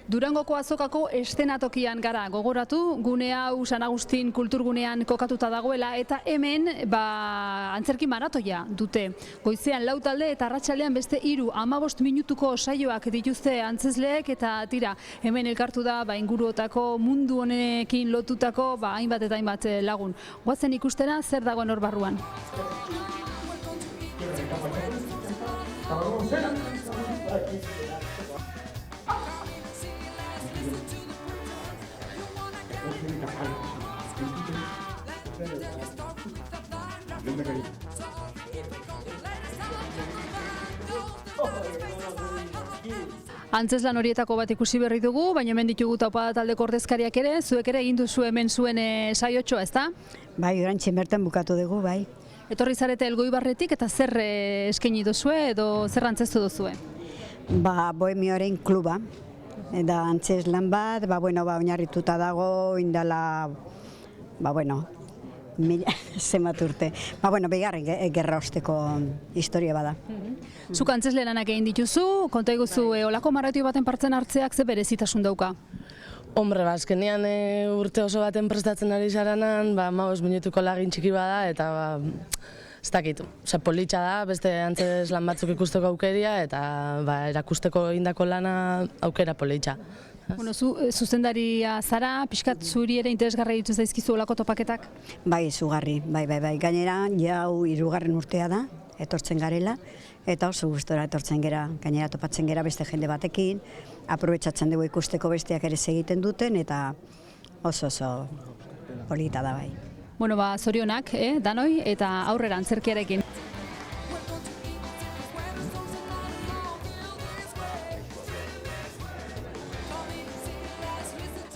Durangoko azokako eszenatokian gara, gogoratu, gune hau San Agustin kulturgunean kokatuta dagoela eta hemen antzerki maratoia dute. Goizean 4 talde eta arratsaldean beste 3-15 minutuko saioak dituzte antzezleek eta tira, hemen elkartu da inguruotako mundu honekin lotutako hainbat eta hainbat lagun. Goazen ikustera zer dagoen hor barruan. Antzezlan horietako bat ikusi berri dugu, baina hemen ditugu Taupada taldeko ordezkariak ere, zuek ere egin duzu hemen zuen saiotxoa, ezta? Bai, orantxe bertan bukatu dugu, bai. Etorri zarete Elgoibarretik eta zer eskaini duzue edo zer antzestu duzue? Bohemioaren kluba. Eta antzeslan bat, oinarrituta dago, indala, zenbat urte. Bigarren gerra osteko historia bada. Zuk antzesle lanak egin dituzu, konta iguzu olako maratio baten partzen hartzeak ze berezitasun dauka? Hombre, azkenean urte oso baten prestatzen ari zaranan, 15 minutuko lagin txiki bada eta ez dakit, politxa da, beste antzeslan batzuk ikusteko aukeria eta erakusteko indako lana aukera politxa. Zuzendaria zara, pixkat zuri ere interesgarri ditu zaizkizu olako topaketak? Bai, zugarri, bai. Gainera, jau 3. urtea da, etortzen garela, eta oso gustora etortzen gera, gainera topatzen gera beste jende batekin, aprobetxatzen dugu ikusteko besteak ere egiten duten, eta oso polita da bai. Zorionak, danoi, eta aurrera antzerkiarekin.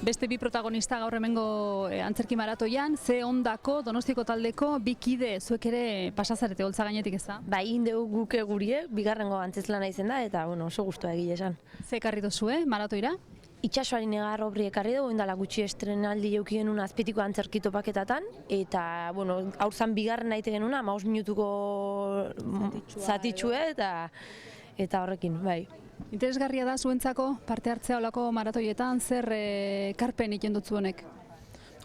Beste 2 protagonista gaur hemengo antzerki maratoian, ze ondako Donostiako taldeko 2 kide zuek ere pasazarete holtza gainetik, ez da? Bai, indegu guke gurie, bigarrengo antzezlana izen da eta oso gustua egile esan. Ze ekarri duzue maratoira? Itxasoari negar obri ekarri dugu, indala gutxi estrenaldi jauki genuen azpitiko antzerki topaketatan, eta haurzan bigarren naite genuen, 15 minutuko zatitxue eta horrekin, bai. Interesgarria da zuentzako parte hartzea olako maratoietan, zer karpen egiten dut zuenek?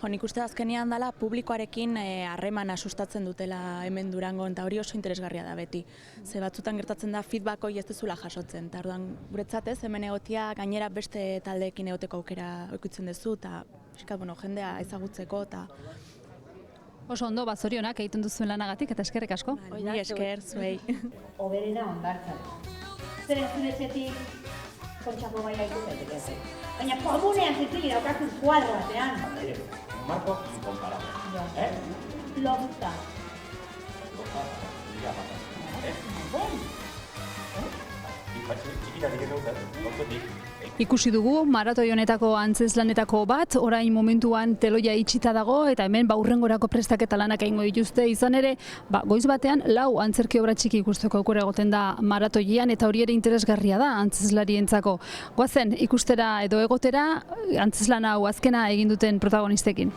Nik uste azkenean dela publikoarekin harremana sustatzen dutela hemen Durangon, eta hori oso interesgarria da beti. Ze batzutan gertatzen da feedback hori ez duzula jasotzen, eta orduan guretzat hemen egotia gainera beste taldeekin egoteko aukera okutzen duzu, eta jendea ezagutzeko, eta oso ondo, zorionak egiten duzuen lanagatik eta eskerrik asko. Ni esker, zuei. Oberena ondartzan. Zeren zuretzetik kontxako gaia ikusetik ez. Baina komunean zitili daukazun kuadro batean. Marco incomparable. Lofta. Ikusi dugu maratoi honetako antzezlanetako bat, orain momentuan teloia itxita dago eta hemen hurrengorako prestaketa lanak egingo dituzte, izan ere, goiz batean 4 antzerki obra txiki ikusteko aukera egoten da maratoian eta hori ere interesgarria da antzezlarientzako. Goazen ikustera edo egotera antzezlan hau azkena egin duten protagonistekin.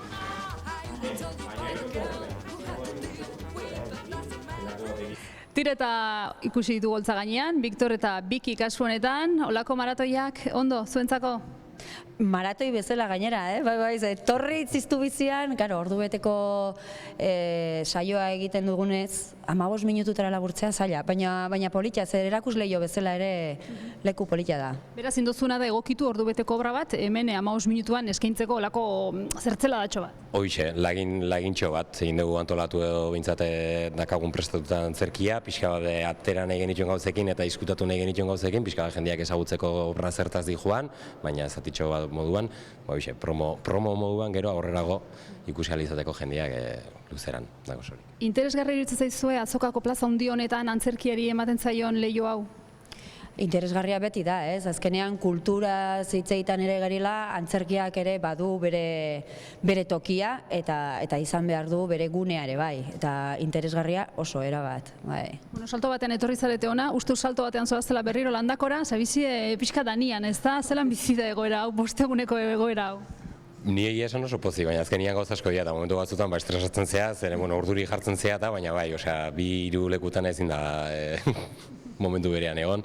Tira eta ikusi ditu holtza gainean, Victor eta Biki kasu honetan, olako maratoiak ondo, zuentzako? Maratoi bezala gainera, torri itziztu bizian, ordubeteko saioa egiten dugunez, 15 minututara laburtzea zaila, baina politxa, zer erakusleio bezala ere leku politxa da. Beraz, indozuna da egokitu ordubeteko obra bat, hemen 15 minutuan eskaintzeko olako zertzela datxo bat. Hoixe, lagintxo bat, egin dugu antolatu edo bintzate dakagun prestatutan zerkia, pixka bat atera nahi genituen gauzekin eta izkutatu nahi genituen gauzekin, pixka bat jendeak ezagutzeko obra zertaz di joan, baina zatitxo bat moduan, promo moduan gero aurrerago ikusi alizateko jendeak luzeran dago zori. Interesgarri iruditzen zaizue azokako plaza handi honetan antzerkiari ematen zaion leio hau? Interesgarria beti da, ez? Azkenean kultura zitzeitan ere garila, antzerkiak ere badu bere tokia eta izan behar du bere gunea ere bai. Eta interesgarria oso erabat, bai. Bueno, salto batean etorri zarete ona, uste salto batean zoaztela berriro landakora, zabizie pixka danian, ez da? Zelan bizida egoera hau, bosteguneko egoera hau? Ni egia esan oso pozik, baina azkenian gauza asko dira, eta momentu batzutan estresatzen zea, zer urduri jartzen zea, eta baina bai, bi hiru lekutan ezin da momentu berean egon,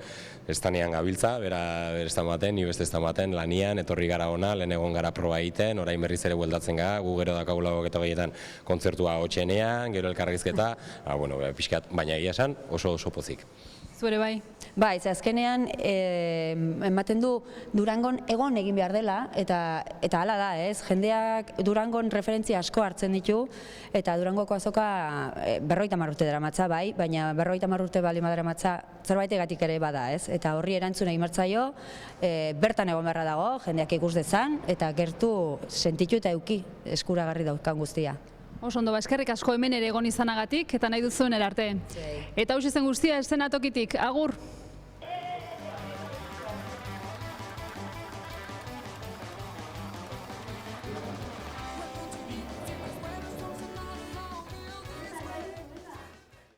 estanean gabiltza, bera ez da maten, ni beste ez da maten, lanian, etorri gara ona, lehen egon gara proba egiten, orain berriz ere bueltatzen gara, gu gero dakagula eta gehietan kontzertua hotxenean, gero elkarrizketa, pixkat, baina egia esan oso pozik. Zuere bai? Bai, ze azkenean ematen du Durangon egon egin behar dela, eta hala da, ez? Jendeak Durangon referentzia asko hartzen ditu, eta Durangoko azoka 50 urte daramatza, bai, baina 50 urte baldin badaramatza zerbaitegatik ere bada, ez? Eta horri erantzuna imartzaio, bertan egon beharra dago, jendeak ikus dezan, eta gertu sentitu eta euki eskuragarri daukan guztia. Oso ondo, eskerrik asko hemen ere egon izanagatik, eta nahi duzuen erarte. Eta hau zen guztia eszenatokitik, agur!